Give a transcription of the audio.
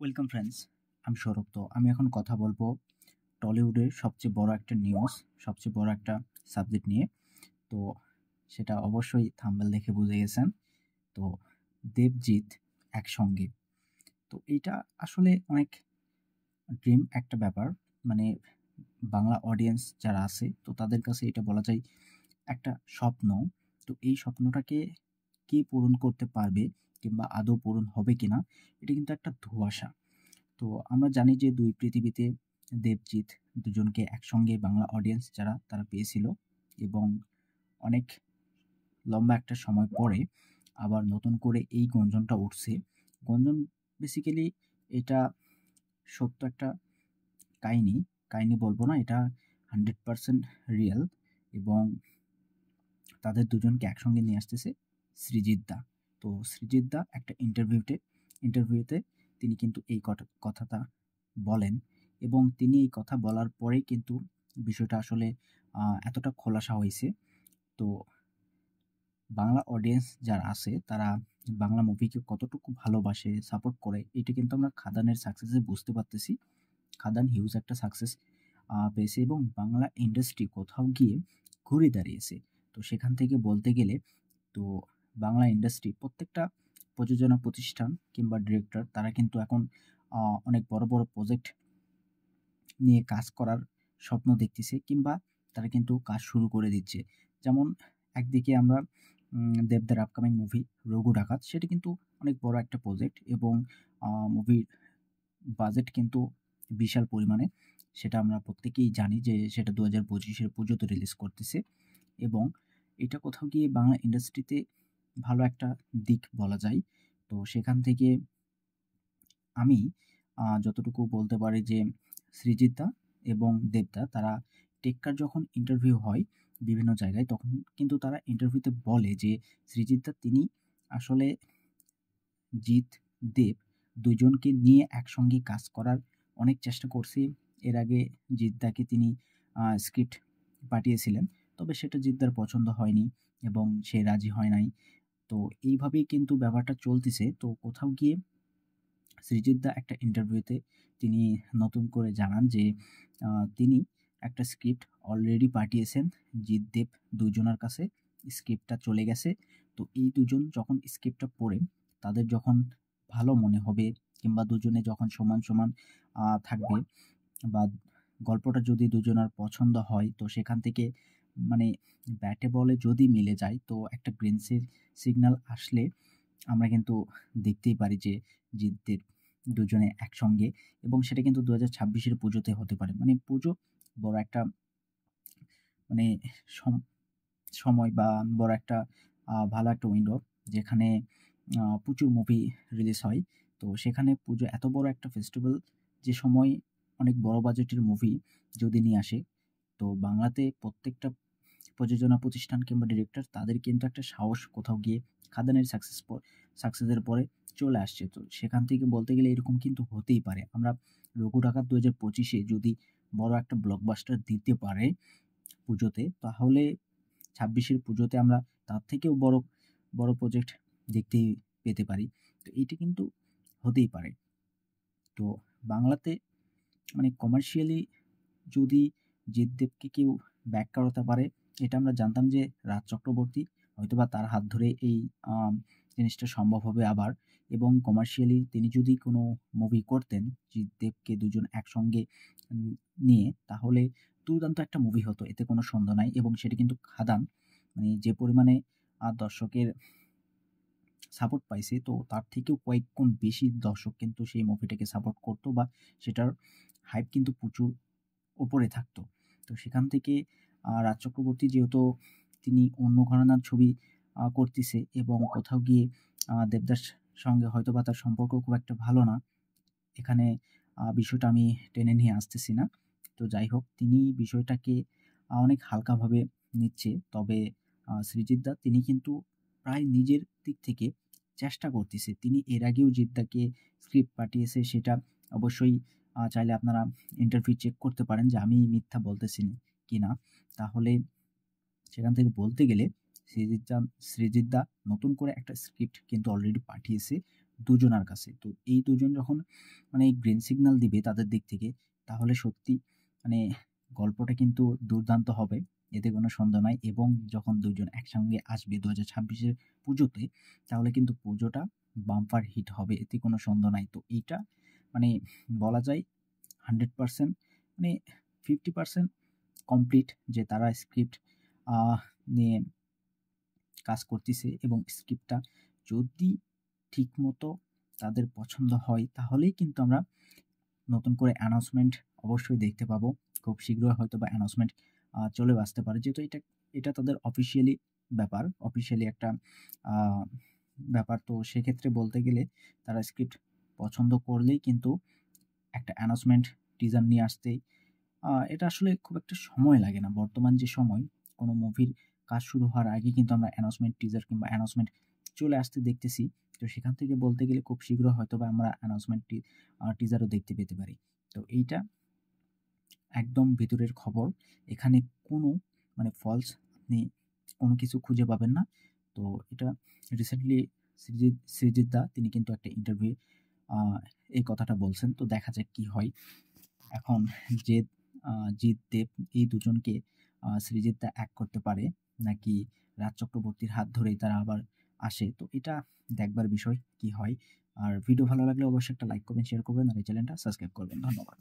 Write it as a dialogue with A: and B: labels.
A: Welcome friends, আমি সৌরভ। তো আমি এখন কথা বলবো টলিউডের সবচেয়ে বড় একটা নিউজ, সবচেয়ে বড় একটা সাবজেক্ট নিয়ে। তো সেটা অবশ্যই থাম্বনেল দেখে বুঝে গেছেন। তো দেবজিৎ একসঙ্গে, তো এইটা আসলে অনেক ড্রিম একটা ব্যাপার। মানে বাংলা অডিয়েন্স যারা আছে, তো তাদের কাছে এটা বলা যায় একটা স্বপ্ন। তো এই স্বপ্নটাকে কে পূরণ করতে পারবে কিংবা আদৌ পূরণ হবে কিনা, এটা কিন্তু একটা ধোঁয়াশা। তো আমরা জানি যে দুই পৃথিবীতে দেবজিৎ দুজনকে একসঙ্গে বাংলা অডিয়েন্স যারা তারা পেয়েছিল, এবং অনেক লম্বা একটা সময় পরে আবার নতুন করে এই গুঞ্জনটা উঠছে। গুঞ্জন বেসিক্যালি এটা সত্য একটা কাহিনী। কাহিনী বলবো না, এটা 100% রিয়েল। এবং তাদের দুজনকে একসঙ্গে নিয়ে আসতেছে সৃজিত দা। তো সৃজিত দা একটা ইন্টারভিউতে তিনি কিন্তু এই কথাটা বলেন, এবং তিনি এই কথা বলার পরেই কিন্তু বিষয়টা আসলে এতটা খোলাসা হয়েছে। তো বাংলা অডিয়েন্স যারা আছে তারা বাংলা মুভিকে কতটুকু ভালোবাসে, সাপোর্ট করে, এটা কিন্তু আমরা খাদানের সাকসেসে বুঝতে পারতেছি। খাদান হিউজ একটা সাকসেস পেয়েছে এবং বাংলা ইন্ডাস্ট্রি কোথাও গিয়ে ঘুরে দাঁড়িয়েছে। তো সেখান থেকে বলতে গেলে, তো বাংলা ইন্ডাস্ট্রি প্রত্যেকটা প্রযোজনা প্রতিষ্ঠান কিংবা ডিরেক্টর তারা কিন্তু এখন অনেক বড় বড় প্রজেক্ট নিয়ে কাজ করার স্বপ্ন দেখতেছে, কিংবা তারা কিন্তু কাজ শুরু করে দিচ্ছে। যেমন একদিকে আমরা দেবদার আপকামিং মুভি রঘু ডাকাত, সেটা কিন্তু অনেক বড় একটা প্রজেক্ট, এবং মুভির বাজেট কিন্তু বিশাল পরিমাণে। সেটা আমরা প্রত্যেকেই জানি যে সেটা 2025-এর পুজোতে রিলিজ করতেছে। এবং এটা কোথাও গিয়ে বাংলা ইন্ডাস্ট্রিতে ভালো একটা দিক বলা যায়। তো সেখান থেকে আমি যতটুকু বলতে পারি যে সৃজিত দা এবং দেবদা তারা টেক্কার যখন ইন্টারভিউ হয় বিভিন্ন জায়গায়, তখন কিন্তু তারা ইন্টারভিউতে বলে যে সৃজিত দা তিনি আসলে জিৎ, দেব দুজনকে নিয়ে একসঙ্গে কাজ করার অনেক চেষ্টা করছে। এর আগে জিৎদাকে তিনি স্ক্রিপ্ট পাঠিয়েছিলেন, তবে সেটা জিৎদার পছন্দ হয়নি এবং সে রাজি হয় নাই। তো এইভাবেই কিন্তু ব্যাপারটা চলতেছে। তো কোথাও গিয়ে সৃজিত দা একটা ইন্টারভিউতে তিনি নতুন করে জানান যে তিনি একটা স্ক্রিপ্ট অলরেডি পাঠিয়েছেন জিৎ দেব দুজনের কাছে। স্ক্রিপ্টটা চলে গেছে। তো এই দুজন যখন স্ক্রিপ্টটা পড়ে তাদের যখন ভালো মনে হবে, কিংবা দুজনে যখন সমান সমান থাকবে, বা গল্পটা যদি দুজনার পছন্দ হয়, তো সেখান থেকে মানে ব্যাটে বলে যদি মিলে যায়, তো একটা গ্রিন সিগন্যাল আসলে আমরা কিন্তু দেখতেই পারি যে জিতদের দুজনে একসঙ্গে, এবং সেটা কিন্তু 2026-এর পুজোতে হতে পারে। মানে পুজো বড় একটা মানে সময়, বা বড় একটা ভালো একটা উইন্ডো, যেখানে প্রচুর মুভি রিলিজ হয়। তো সেখানে পুজো এত বড় একটা ফেস্টিভ্যাল, যে সময় অনেক বড় বাজেটের মুভি যদি নিয়ে আসে, তো বাংলাতে প্রত্যেকটা প্রযোজনা প্রতিষ্ঠান কিংবা ডিরেক্টর তাদের কিন্তু একটা সাহস কোথাও গিয়ে খাদানের সাকসেসের পরে চলে আসছে। তো সেখান থেকে বলতে গেলে এরকম কিন্তু হতেই পারে। আমরা রঘু ডাকাত 2025-এ যদি বড় একটা ব্লকবাস্টার দিতে পারে পুজোতে, তাহলে 26-এর পুজোতে আমরা তার থেকেও বড় বড় প্রজেক্ট দেখতেই পেতে পারি। তো এইটা কিন্তু হতেই পারে। তো বাংলাতে মানে কমার্শিয়ালি যদি জিতদেবকে কেউ ব্যাক করাতে পারে, এটা আমরা জানতাম যে রাজ চক্রবর্তী, হয়তোবা তার হাত ধরে এই জিনিসটা সম্ভব হবে আবার। এবং কমার্শিয়ালি তিনি যদি কোনো মুভি করতেন জিতদেবকে দুজন একসঙ্গে নিয়ে, তাহলে দুর্দান্ত একটা মুভি হতো, এতে কোনো সন্দেহ নাই। এবং সেটা কিন্তু খাদান মানে যে পরিমাণে দর্শকের সাপোর্ট পাইছে, তো তার থেকেও কয়েক গুণ বেশি দর্শক কিন্তু সেই মুভিটাকে সাপোর্ট করতো, বা সেটার হাইপ কিন্তু প্রচুর উপরে থাকতো। তো সেখান থেকে রাজ চক্রবর্তী যেহেতু তিনি অন্য ঘরানার ছবি করতেছে, এবং কোথাও গিয়ে দেবদাস সঙ্গে হয়তোবা তার সম্পর্ক খুব একটা ভালো না। এখানে বিষয়টা আমি টেনে নিয়ে আসতেছি না। তো যাই হোক, তিনি বিষয়টাকে অনেক হালকাভাবে নিচ্ছে। তবে সৃজিত দা তিনি কিন্তু প্রায় নিজের দিক থেকে চেষ্টা করতেছে। তিনি এর আগেও জিদ্দাকে স্ক্রিপ্ট পাঠিয়েছে, সেটা অবশ্যই চাইলে আপনারা ইন্টারভিউ চেক করতে পারেন যে আমি মিথ্যা বলতেছি কিনা। তাহলে সেখান থেকে বলতে গেলে সৃজিত দা নতুন করে একটা স্ক্রিপ্ট কিন্তু অলরেডি পাঠিয়েছে দুজনার কাছে। তো এই দুজন যখন মানে গ্রিন সিগন্যাল দিবে তাদের দিক থেকে, তাহলে সত্যি মানে গল্পটা কিন্তু দুর্দান্ত হবে। এতে কোনো সন্দেহ নাই এবং যখন ২ জন একসঙ্গে আসবে ২০২৬ এর পুজোতে, তাহলে কিন্তু পুজোটা বাম্পার হিট হবে। এতে কোনো সন্দেহ নাই। তো এইটা মানে বলা যায় 100% মানে 50% কমপ্লিট যে তারা স্ক্রিপ্ট নিয়ে কাজ করতিছে এবং স্ক্রিপ্টটা যদি ঠিকমতো তাদের পছন্দ হয়, তাহলেই কিন্তু আমরা নতুন করে অ্যানাউন্সমেন্ট অবশ্যই দেখতে পাবো। খুব শীঘ্রই হয়তোবা অ্যানাউন্সমেন্ট চলেও আসতে পারে। যেহেতু এটা তাদের অফিসিয়ালি ব্যাপার, অফিসিয়ালি একটা আ ব্যাপার। তো সেক্ষেত্রে বলতে গেলে তারা স্ক্রিপ্ট পছন্দ করলেই কিন্তু একটা অ্যানাউন্সমেন্ট টিজার নিয়ে আসতেই এটা আসলে খুব একটা সময় লাগে না। বর্তমান যে সময়, কোনো মুভির কাজ শুরু হওয়ার আগেই কিন্তু আমরা অ্যানাউন্সমেন্ট টিজার কিংবা অ্যানাউন্সমেন্ট চলে আসতে দেখতেছি। তো সেখান থেকে বলতে গেলে খুব শীঘ্র হয়তোবা আমরা অ্যানাউন্সমেন্ট টিজারও দেখতে পেতে পারি। তো এইটা একদম ভেতরের খবর। এখানে কোনো মানে ফলস আপনি কোনো কিছু খুঁজে পাবেন না। তো এটা রিসেন্টলি সৃজিত দা তিনি কিন্তু একটা ইন্টারভিউ আ এই কথাটা বলছেন। তো দেখা যাক কি হয়। এখন জেদ জিৎ, দেব এই দুজনকে সৃজিত দা এক করতে পারে নাকি রাজ চক্রবর্তীর হাত ধরেই তারা আবার আসে। তো এটা দেখবার বিষয় কি হয়। আর ভিডিও ভালো লাগলে অবশ্যই একটা লাইক করবেন, শেয়ার করবেন আর এই চ্যানেলটা সাবস্ক্রাইব করবেন। ধন্যবাদ।